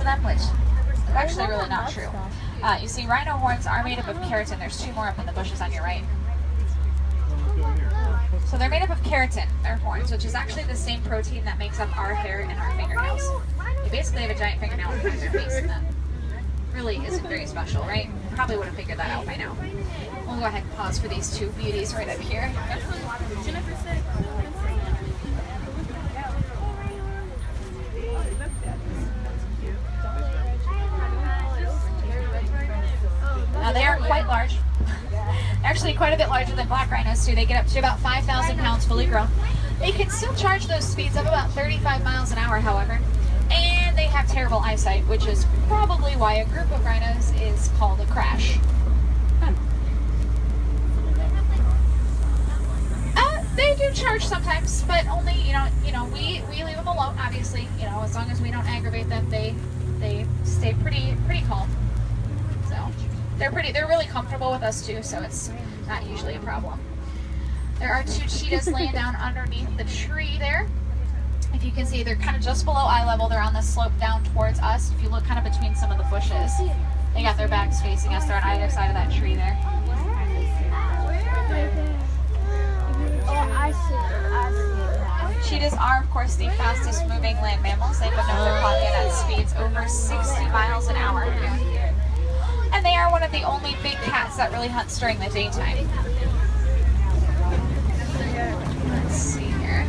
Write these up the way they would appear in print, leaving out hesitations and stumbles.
them, which is actually really not true. You see, rhino horns are made up of keratin. There's 2 more up in the bushes on your right. So they're made up of keratin, their horns, which is actually the same protein that makes up our hair and our fingernails. They basically have a giant fingernail in front of their face, and that really isn't very special, right? Probably would have figured that out by now. We'll go ahead and pause for these 2 beauties right up here. Now they are quite large. Actually quite a bit larger than black rhinos too. They get up to about 5,000 pounds fully grown. They can still charge those speeds of about 35 miles an hour, however. And they have terrible eyesight, which is probably why a group of rhinos is called a crash. They do charge sometimes, but only, we leave them alone, obviously. As long as we don't aggravate them, they stay pretty calm. So they're really comfortable with us too, so it's not usually a problem. There are 2 cheetahs laying down underneath the tree there. If you can see, they're kind of just below eye level. They're on the slope down towards us. If you look kind of between some of the bushes, they got their backs facing us. They're on either side of that tree there. Cheetahs are, of course, the fastest moving land mammals. They've been known to clock in at speeds over 60 miles an hour. And they are one of the only big cats that really hunts during the daytime. Let's see here.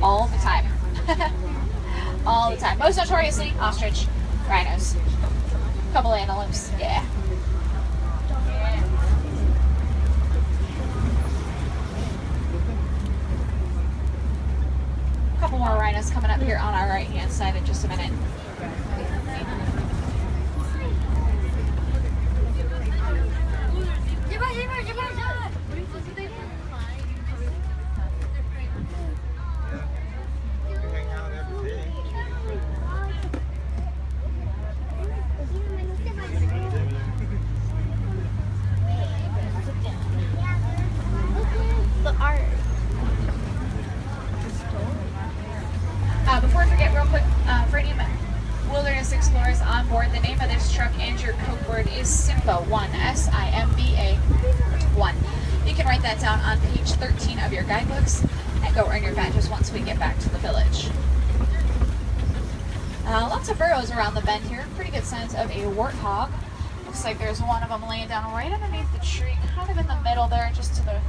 All the time. All the time. Most notoriously, ostrich, rhinos. Couple antelopes, yeah. Couple more rhinos coming up here on our right hand side in just a minute. Before I forget, real quick, for any wilderness explorers on board, the name of this truck and your code word is SIMBA1, SIMBA1. You can write that down on page 13 of your guidebooks and go earn your badges once we get back to the village. Lots of burrows around the bend here. Pretty good signs of a warthog. Looks like there's one of them laying down right underneath the tree, kind of in the middle there, just to the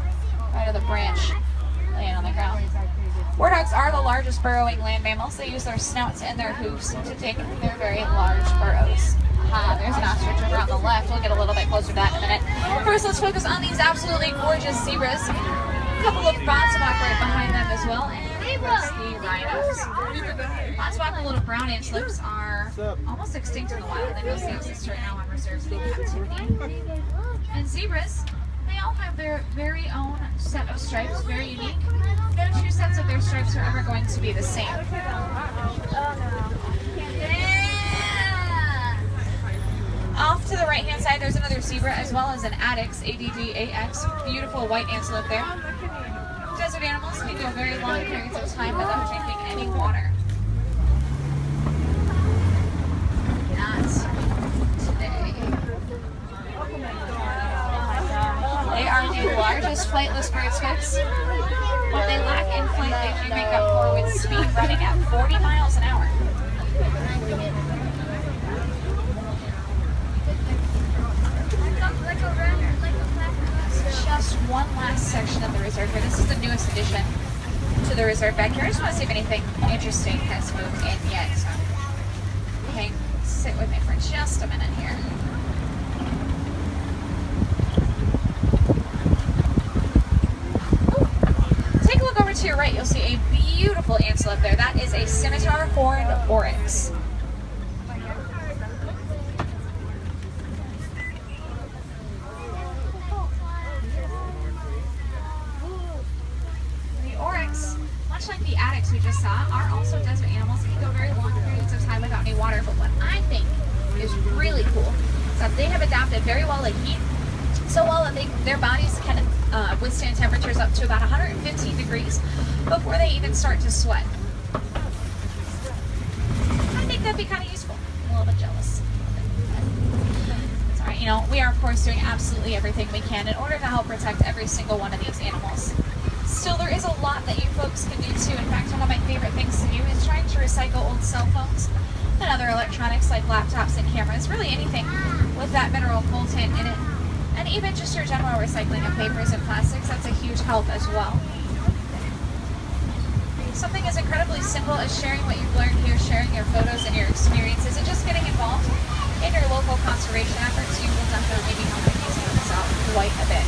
right of the branch, laying on the ground. Warthogs are the largest burrowing land mammals. They use their snouts and their hooves to dig their very large burrows. There's an ostrich over on the left. We'll get a little bit closer to that in a minute. First, let's focus on these absolutely gorgeous zebras. A couple of Botswak right behind them as well. And of course, the rhinos. Botswak little brown antelopes are almost extinct in the wild. They mostly exist right now on reserves in captivity. And zebras, they all have their very own set of stripes, very unique. No 2 sets of their stripes are ever going to be the same. Off to the right-hand side, there's another zebra as well as an addax, ADDAX, beautiful white antelope there. Desert animals can go very long periods of time without drinking any water. Not today. They are the largest flightless birds, folks. What they lack in flight, they do make up for with speed running at 40 miles an hour. Just one last section of the reserve here. This is the newest addition to the reserve back here. I just want to see if anything interesting has moved in yet. Okay, sit with me for just a minute here. Take a look over to your right. You'll see a beautiful antelope there. That is a scimitar horned oryx. Much like the addax we just saw, are also desert animals that can go very long periods of time without any water. But what I think is really cool is that they have adapted very well to heat, so well that their bodies can withstand temperatures up to about 115 degrees before they even start to sweat. I think that'd be kind of useful. I'm a little bit jealous. It's all right. You know, we are of course doing absolutely everything we can in order to help protect every single one of these animals. Still, there is a lot that you folks can do too. In fact, one of my favorite things to do is trying to recycle old cell phones and other electronics like laptops and cameras, really anything with that mineral content in it. And even just your general recycling of papers and plastics, that's a huge help as well. Something as incredibly simple as sharing what you've learned here, sharing your photos and your experiences, and just getting involved in your local conservation efforts, you will definitely be helping these animals out quite a bit.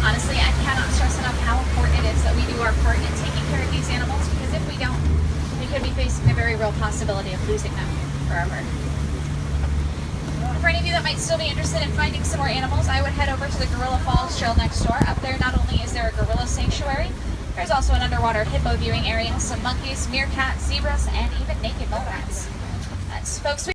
Honestly, I cannot stress enough how important it is that we do our part in taking care of these animals, because if we don't, we could be facing the very real possibility of losing them forever. For any of you that might still be interested in finding some more animals, I would head over to the Gorilla Falls Trail next door. Up there, not only is there a gorilla sanctuary, there's also an underwater hippo viewing area, some monkeys, meerkats, zebras, and even naked mole rats. That's folks.